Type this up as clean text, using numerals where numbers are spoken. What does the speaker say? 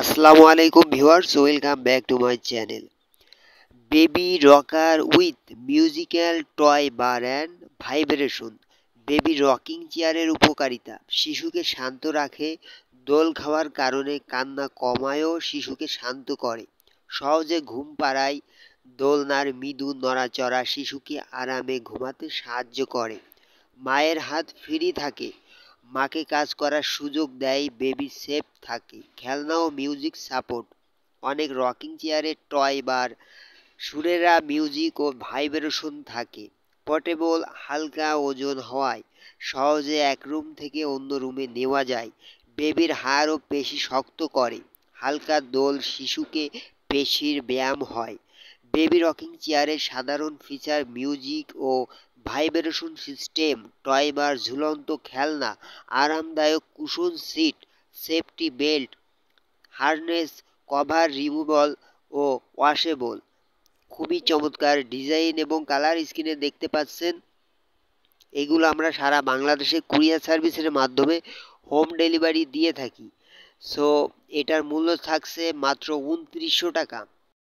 আসসালামু আলাইকুম viewers, welcome back to my channel. Baby rocker with musical toy bar and vibration. Baby rocking চেয়ারের উপকারিতা: শিশুকে শান্ত রাখে, দোল খাওয়ার কারণে কান্না কমায়ও শিশুকে শান্ত করে, সহজে ঘুম পাড়ায়, দোলনার মৃদু নড়াচড়া শিশুকে আরামে ঘুমাতে সাহায্য করে, মায়ের হাত ফ্রি থাকে, মাকে কাজ করার সুযোগ দেয়, বেবি সেফ থাকে, খেলনা ও মিউজিক সাপোর্ট। অনেক রকিং চেয়ারে টয় বার, সুরেরা মিউজিক ও ভাইব্রেশন থাকে। পোর্টেবল, হালকা ওজন হওয়ায় সহজে এক রুম থেকে অন্য রুমে নেওয়া যায়। বেবির হাড় ও পেশি শক্ত করে, হালকা দোল শিশুকে পেশির ব্যায়াম হয়। বেবি রকিং চেয়ারের সাধারণ ফিচার: মিউজিক ও ভাইব্রেশন সিস্টেম, টয় বার, ঝুলন্ত খেলনা, আরামদায়ক cushion seat, safety belt, harness, cover removal ও ওয়াশেবল। খুবই চমৎকার ডিজাইন এবং কালার স্ক্রিনে দেখতে পাচ্ছেন। এগুলো আমরা সারা বাংলাদেশে কুরিয়ার সার্ভিসের মাধ্যমে হোম ডেলিভারি দিয়ে থাকি। সো এটার মূল্য থাকছে মাত্র 2900 টাকা।